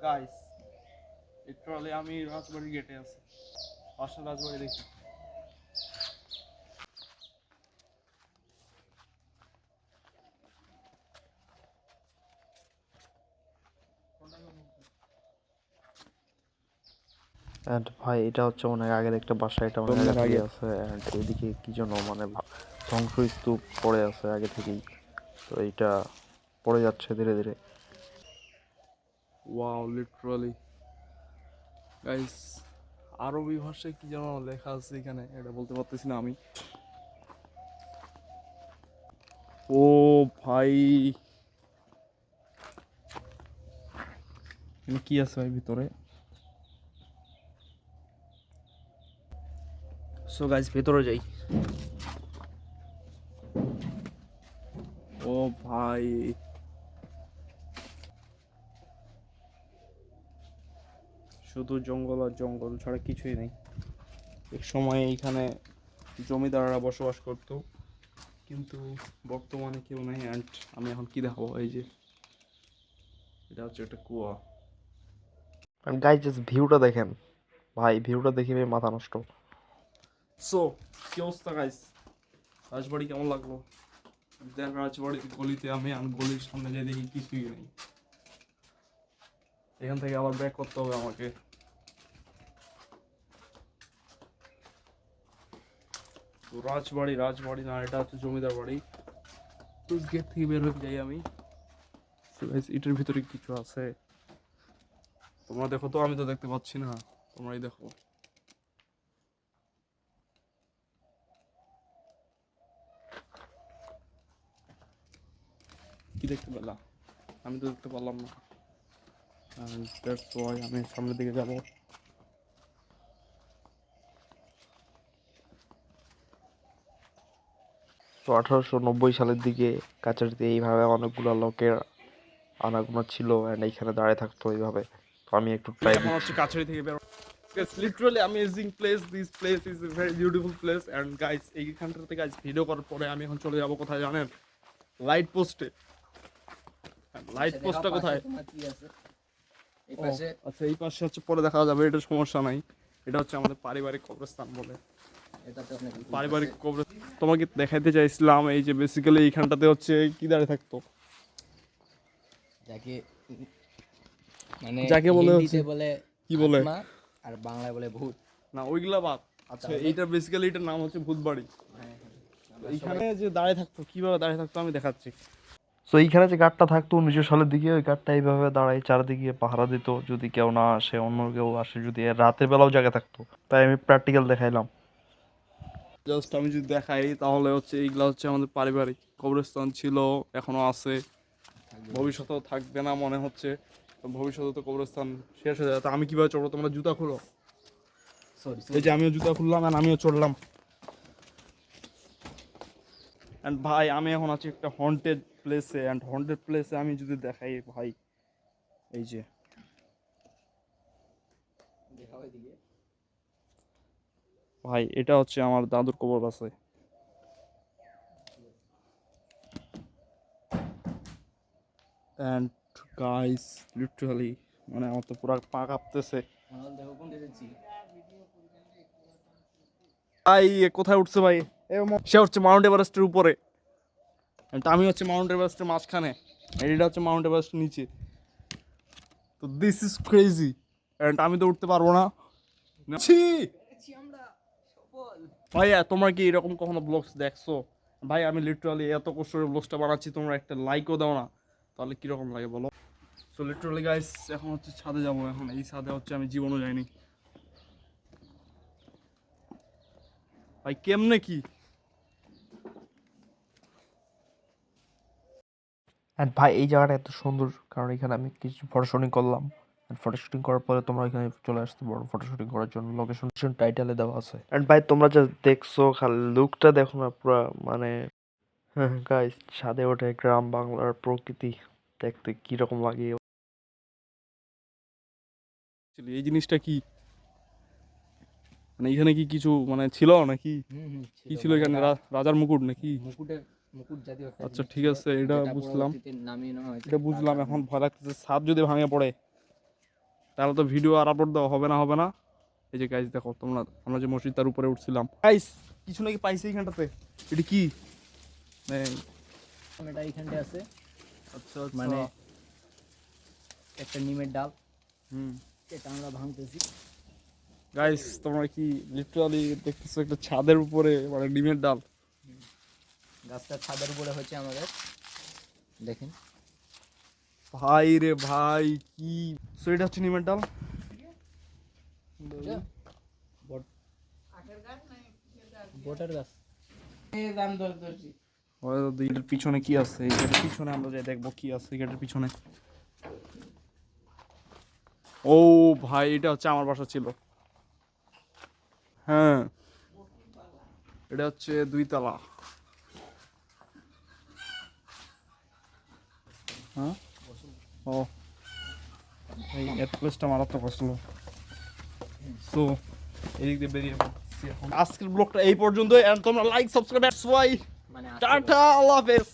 Guys literally আমি রাজবাড়ি গেটে আছি, পাশে রাজবাড়ি দেখি। এন্ড ভাই এটা হচ্ছে অনেক আগের একটা বাসা, এটা অনেক আগে থেকে আছে। এন্ড এদিকে কি যেন মানে ধ্বংসস্তূপ পড়ে আছে আগে থেকেই, তো এইটা পড়ে যাচ্ছে ধীরে ধীরে। ওয়াও লিটারালি গাইস, আরবি ভাষায় কি যেন লেখা আছে এখানে, এটা বলতে পারতেছি না আমি। ও ভাই, এখানে কি আছে ভাই ভিতরে? সো গাইস ভেতরে যাই। ও ভাই, শুধু জঙ্গল আর জঙ্গল ছাড়া কিছুই নেই। এক সময় এইখানে জমিদাররা বসবাস করতো, কিন্তু বর্তমানে কেউ নেই। অ্যান্ড আমি এখন কি দেখাবো, এই যে এটা হচ্ছে একটা কুয়া। এন্ড গাইস জাস্ট ভিউটা দেখেন ভাই, ভিউটা দেখে ভাই মাথা নষ্ট। সো কি অবস্থা গাইস, রাজবাড়ি কেমন লাগলো? দেখ রাজবাড়ির গলিতে আমি গলির সামনে যে দেখি কিছুই নেই, এখান থেকে আবার ব্যাক করতে হবে আমাকে। তো রাজবাড়ি রাজবাড়ি না, এটা হচ্ছে জমিদার বাড়ি। তো গেট থেকে বের হয়ে যাই আমি। তো গাইস এটার ভিতরে কিছু আছে, তোমরা দেখো তো, আমি তো দেখতে পাচ্ছি না, তোমরাই দেখো। কি দেখতে পেলা? আমি তো দেখতে পারলাম না। দ্যাটস ওয়াই আমি সামনের দিকে যাব। তো 1890 সালের দিকে কাছারিতে এইভাবে অনেকগুলো লোকের আনাগোনা ছিল, এন্ড এইখানে দাঁড়িয়ে থাকতো এইভাবে। তো আমি একটু ট্রাই এখন দিচ্ছি। হচ্ছে কাছারি থেকে বের। It's literally amazing place. This place is a very beautiful place. And guys, এইখানটাতে গাইস ভিডিও করার পরে আমি এখন চলে যাব কোথায় জানেন? লাইট পোস্টে। লাইট পোস্টটা কোথায়? ও, আচ্ছা এই পাশে হচ্ছে পরে দেখা যাবে, এটা সমস্যা নাই। এটা হচ্ছে আমাদের পারিবারিক কবরস্থান বলে। পারিবারিক কবরস্থান তোমাকে দেখাইতে চাইছিলাম, এই যে বেসিক্যালি এইখানটাতে হচ্ছে কি দাঁড়িয়ে থাকতো, যাকে মানে যাকে বলে হচ্ছে হিন্দিতে বলে কি বলে আত্মা আর বাংলায় বলে ভূত। না, ওইগুলা বাদ। আচ্ছা এইটা বেসিক্যালি এটার নাম হচ্ছে ভূতবাড়ি। এইখানে যে দাঁড়িয়ে থাকতো, কিভাবে দাঁড়িয়ে থাকতো আমি দেখাচ্ছি। তো এইখানে যে গার্ডটা থাকতো 1900 সালের দিকে, ওই গার্ডটা এইভাবে দাঁড়ায় চারিদিকে পাহারা দিত, যদি কেউ না আসে, অন্য কেউ আসে, যদি রাতের বেলাও জায়গা থাকতো। তাই আমি প্র্যাকটিক্যাল দেখাইলাম। জাস্ট আমি যদি দেখাই তাহলে হচ্ছে এইগুলা হচ্ছে আমাদের পারিবারিক কবরস্থান ছিল, এখনো আছে, ভবিষ্যতেও থাকবে না মনে হচ্ছে। ভবিষ্যতে তো কবরস্থান শেষ হয়ে যাবে, তো আমি কিভাবে চড়বো? তোমরা জুতা খুলো। সরি এই যে আমিও জুতা খুললাম আর আমিও চড়লাম। অ্যান্ড ভাই আমি এখন আছি একটা হন্টেড প্লেসে, অ্যান্ড হন্টেড প্লেসে আমি যদি দেখাই ভাই, এই যে ভাই এটা হচ্ছে আমার দাদুর কবর আছে। অ্যান্ড গাইস লিটারালি মানে আমার তো পুরো পা কাঁপতেছে। দেখো কোন এসেছি। ভাই এ কোথায় উঠছে ভাই? সে হচ্ছে মাউন্ট এভারেস্টের উপরে, and আমি হচ্ছে মাউন্ট এভারেস্টের মাঝখানে, and এটা হচ্ছে মাউন্ট এভারেস্টের নিচে। তো দিস ইজ ক্রেজি, অ্যান্ড আমি তো উঠতে পারবো না। ছি! ভাই তোমরা কি এরকম কখনো ব্লগস দেখছো? ভাই আমি লিটারালি এত কষ্ট করে ব্লগসটা বানাচ্ছি, তোমরা একটা লাইকও দাও না, তাহলে কিরকম লাগে বলো? সো লিটারালি গাইস এখন হচ্ছে ছাদে যাবো, এখন এই ছাদে হচ্ছে আমি জীবনও যাইনি। ভাই কেমনে কি? অ্যান্ড ভাই এই জায়গাটা এত সুন্দর কারণ এখানে আমি কিছু ফটো শুটিং করলাম। ফটো শুটিং করার পরে তোমরা এখানে চলে আসতে পারো ফটো শুটিং করার জন্য, লোকেশন টাইটেলে দেওয়া আছে। অ্যান্ড ভাই তোমরা যা দেখছো খালি লুকটা দেখো না, পুরো মানে হ্যাঁ গাইস, ছাদে ওঠে গ্রাম বাংলার প্রকৃতি দেখতে কিরকম লাগে। Actually, এই জিনিসটা কি, মানে এখানে কি কিছু মানে ছিল নাকি? কি ছিল এখানে, রাজার মুকুট নাকি? মুকুট জাতীয় একটা আচ্ছা জিনিস ঠিক ছিল, আছে, এটা যেটা বুঝলাম, পরবর্তীতে নামিয়ে নেওয়া হয়েছে এটা বুঝলাম। এখন ভয় লাগতেছে ছাদ যদি ভাঙে পড়ে। তাহলে তো ভিডিও আর আপলোড দেওয়া হবে না। এই যে গাইস দেখো তোমরা, আমরা যে মসজিদটার উপরে উঠছিলাম গাইস, কিছু নাকি পাইছি এইখানটাতে। এটা কি এটা এইখানটা আছে আচ্ছা মানে একটা নিমের ডাল, হুম এটা আমরা ভাঙতেছি। গাইস তোমরা কি লিটারালি দেখতেছো একটা ছাদের উপরে মানে ডিমের ডাল। গাছটা ছাদের উপরে হচ্ছে আমাদের, দেখেন। ভাই রে ভাই কি, সো এটা হচ্ছে ডিমের ডাল। বটার গাছ। এটার পিছনে কি আছে, এই গেটের পিছনে আমরা যাই দেখবো কি আছে এই গেটের পিছনে। ও ভাই এটা হচ্ছে আমার বাসা ছিল। হ্যাঁ এটা হচ্ছে 2 তলা। হ্যাঁ ও এই এত প্লেসটা মারাত্মক আসলো। সো এদিক দিয়ে বেরিয়ে পড়ছি এখন। আজকের ব্লগটা এই পর্যন্ত, এন্ড তোমরা লাইক সাবস্ক্রাইব, দ্যাটস ওয়াই। মানে টাটা, আল্লাহ হাফেজ।